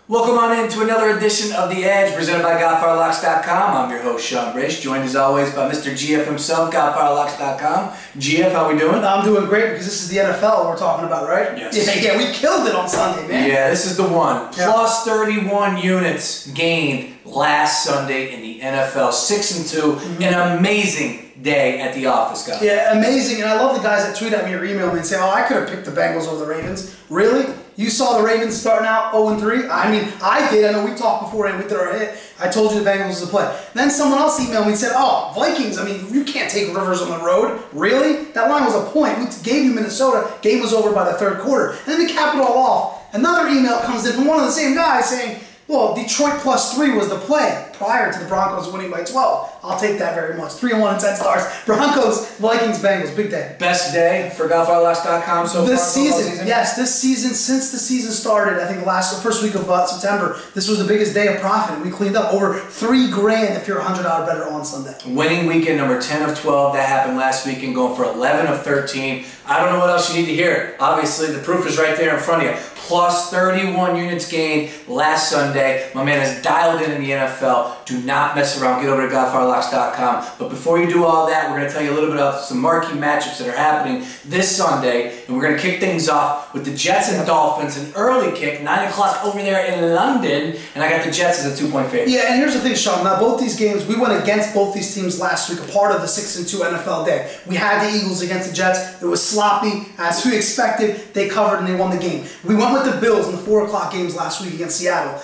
Welcome on into another edition of The Edge, presented by GodfatherLocks.com. I'm your host, Sean Brace, joined as always by Mr. GF himself, GodfatherLocks.com. GF, how we doing? I'm doing great because this is the NFL we're talking about, right? Yes. Yeah, we killed it on Sunday, man. Yeah, this is the one. Yeah. Plus 31 units gained last Sunday in the NFL. 6-2, an amazing day at the office, guys. Yeah, amazing. And I love the guys that tweet at me or email me and say, oh, I could have picked the Bengals over the Ravens. Really? You saw the Ravens starting out 0-3? I mean, I did. I know we talked before and we did our hit. I told you the Bengals was a play. Then someone else emailed me and said, oh, Vikings, I mean, you can't take Rivers on the road. Really? That line was a point. We gave you Minnesota. Game was over by the third quarter. And then to cap it all off, another email comes in from one of the same guys saying, well, Detroit +3 was the play prior to the Broncos winning by 12. I'll take that very much. 3-1 and 10 stars. Broncos, Vikings, Bengals. Big day. Best day for GodfatherLocks.com so far? This season, yes, this season, since the season started, I think the first week of September, this was the biggest day of profit. We cleaned up over $3,000 if you're $100 better on Sunday. Winning weekend number 10 of 12. That happened last weekend, going for 11 of 13. I don't know what else you need to hear. Obviously, the proof is right there in front of you. Plus 31 units gained last Sunday. My man is dialed in the NFL. Do not mess around. Get over to GodfatherLocks.com. But before you do all that, we're going to tell you a little bit about some marquee matchups that are happening this Sunday. And we're going to kick things off with the Jets and Dolphins. An early kick, 9 o'clock over there in London. And I got the Jets as a 2-point favorite. Yeah, and here's the thing, Sean. Now, both these games, we went against both these teams last week, a part of the 6-2 NFL day. We had the Eagles against the Jets. It was sloppy. As we expected, they covered and they won the game. We went with the Bills in the 4 o'clock games last week against Seattle.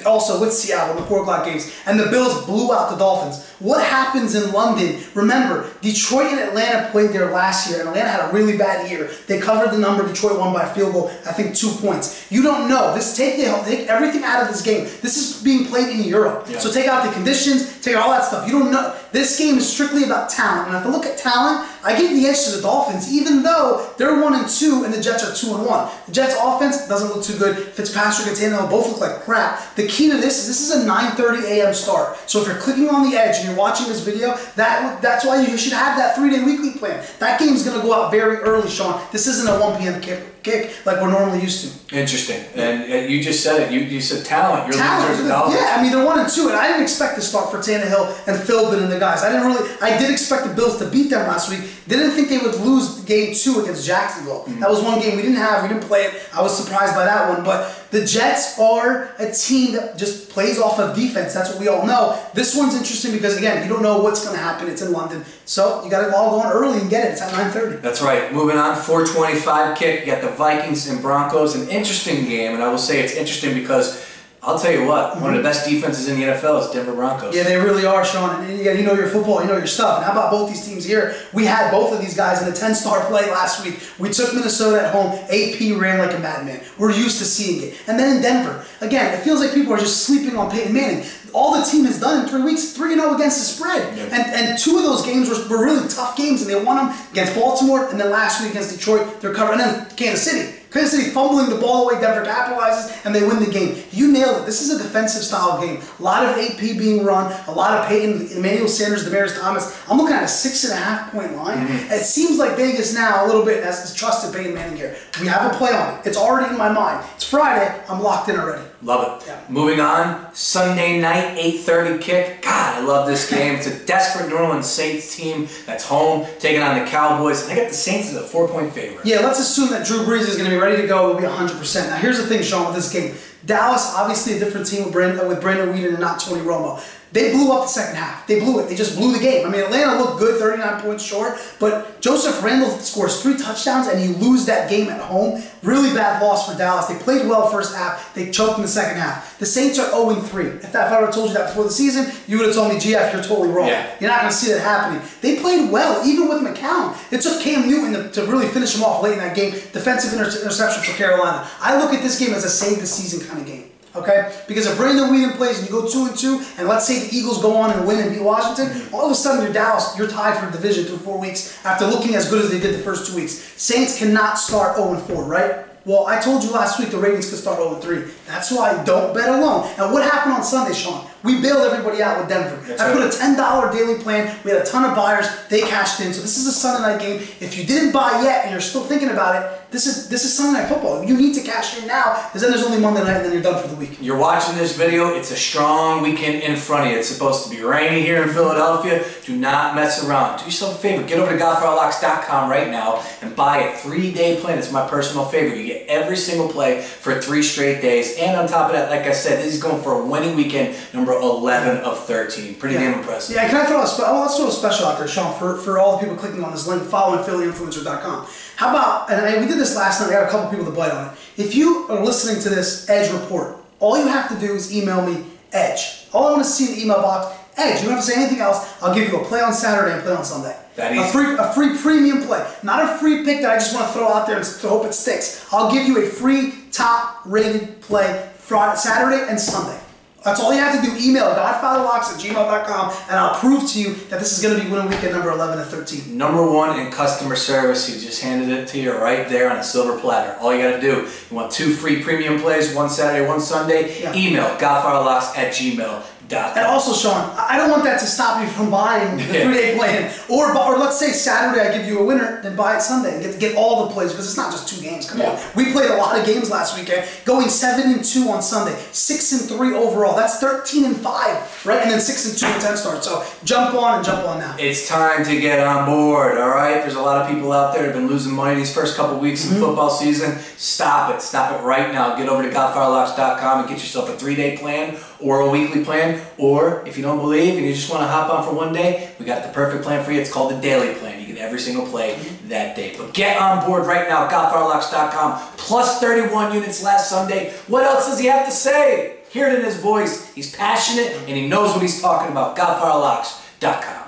Also with Seattle in the 4 o'clock games. And the Bills blew out the Dolphins. What happens in London? Remember, Detroit and Atlanta played there last year, and Atlanta had a really bad year. They covered the number. Detroit won by a field goal, I think 2 points. You don't know. Take everything out of this game. This is being played in Europe. Yeah. So take out the conditions, take out all that stuff. You don't know. This game is strictly about talent. And if I look at talent, I give the edge to the Dolphins, even though they're 1-2 and the Jets are 2-1. The Jets' offense doesn't look too good. Fitzpatrick and Tannehill both look like crap. The key to this is a 9:30 a.m. start. So if you're clicking on the edge and you're watching this video, that's why you should have that 3-day weekly plan. That game's going to go out very early, Sean. This isn't a 1 p.m. kick like we're normally used to. Interesting. And you just said it. You said talent. You're losers and Dolphins. Yeah, I mean, they're 1-2, and I didn't expect to start for Tannehill and Philbin and the guys. I did expect the Bills to beat them last week. Didn't think they would lose game 2 against Jacksonville. That was one game we didn't have. We didn't play it. I was surprised by that one. But the Jets are a team that just plays off of defense. That's what we all know. This one's interesting because, again, you don't know what's going to happen. It's in London. So you got to all go on early and get it. It's at 9:30. That's right. Moving on, 4:25 kick. You got the Vikings and Broncos. An interesting game. And I will say it's interesting because I'll tell you what, one of the best defenses in the NFL is Denver Broncos. Yeah, they really are, Sean. And you know your football, you know your stuff. And how about both these teams here? We had both of these guys in a 10-star play last week. We took Minnesota at home. AP ran like a madman. We're used to seeing it. And then in Denver, again, it feels like people are just sleeping on Peyton Manning. All the team has done in 3 weeks, 3-0 against the spread. Yep. And 2 of those games were really tough games, and they won them against Baltimore, and then last week against Detroit, they're covering, and then Kansas City. Kansas City fumbling the ball away, Denver capitalizes, and they win the game. You nailed it. This is a defensive style game. A lot of AP being run, a lot of Peyton, Emmanuel Sanders, Demaryius Thomas. I'm looking at a 6.5-point line. It seems like Vegas now a little bit has trusted Peyton Manning here. We have a play on it. It's already in my mind. It's Friday. I'm locked in already. Love it. Yeah. Moving on, Sunday night, 8:30 kick. God, I love this game. It's a desperate New Orleans Saints team that's home, taking on the Cowboys. I got the Saints as a 4-point favorite. Yeah, let's assume that Drew Brees is going to be ready to go. It'll be 100%. Now, here's the thing, Sean, with this game. Dallas, obviously a different team with Brandon Weeden and not Tony Romo. They blew up the second half. They blew it. They just blew the game. I mean, Atlanta looked good, 39 points short, but Joseph Randle scores 3 touchdowns and you lose that game at home. Really bad loss for Dallas. They played well first half. They choked in the second half. The Saints are 0-3. If I would have told you that before the season, you would have told me, GF, you're totally wrong. Yeah. You're not going to see that happening. They played well, even with McCown. It took Cam Newton to really finish him off late in that game. Defensive interception for Carolina. I look at this game as a save-the-season kind of game. Okay? Because if Brandon Weeden plays and you go 2-2, and let's say the Eagles go on and win and beat Washington, all of a sudden you're Dallas, you're tied for the division through 4 weeks after looking as good as they did the first 2 weeks. Saints cannot start 0-4, right? Well, I told you last week the Ravens could start 0-3. That's why don't bet alone. And what happened on Sunday, Sean? We bailed everybody out with Denver. I put a $10 daily plan. We had a ton of buyers. They cashed in. So this is a Sunday night game. If you didn't buy yet and you're still thinking about it, this is Sunday Night Football. You need to cash in now, because then there's only Monday night and then you're done for the week. You're watching this video. It's a strong weekend in front of you. It's supposed to be rainy here in Philadelphia. Do not mess around. Do yourself a favor. Get over to GodfatherLocks.com right now and buy a 3-day plan. It's my personal favorite. You get every single play for 3 straight days. And on top of that, like I said, this is going for a winning weekend, number 11 of 13. Pretty damn impressive. Yeah, can I throw let's throw a special out there, Sean, for all the people clicking on this link, following PhillyInfluencer.com. How about, and we did this last night, I got a couple people to bite on it. If you are listening to this Edge report, all you have to do is email me Edge. All I want to see in the email box, Edge. You don't have to say anything else. I'll give you a play on Saturday and play on Sunday. A free premium play. Not a free pick that I just want to throw out there and hope it sticks. I'll give you a free top-rated play Friday, Saturday and Sunday. That's all you have to do. Email godfatherlocks@gmail.com and I'll prove to you that this is going to be winning weekend number 11 of 13. Number 1 in customer service. He just handed it to you right there on a silver platter. All you got to do, you want 2 free premium plays, 1 Saturday, 1 Sunday, email godfatherlocks@gmail.com. And also, Sean, I don't want that to stop you from buying the 3-day plan. Or let's say Saturday I give you a winner, then buy it Sunday and get all the plays, because it's not just 2 games. Come on. We played a lot of games last weekend, going 7-2 on Sunday, 6-3 overall. That's 13-5, right? And then 6-2 and 10 starts. So jump on now. It's time to get on board, all right? There's a lot of people out there that have been losing money these first couple weeks of the football season. Stop it. Stop it right now. Get over to godfatherlocks.com and get yourself a 3-day plan or a weekly plan. Or if you don't believe and you just want to hop on for 1 day, we got the perfect plan for you. It's called the daily plan. You get every single play that day. But get on board right now, godfatherlocks.com. Plus 31 units last Sunday. What else does he have to say? Hear it in his voice. He's passionate and he knows what he's talking about. godfatherlocks.com.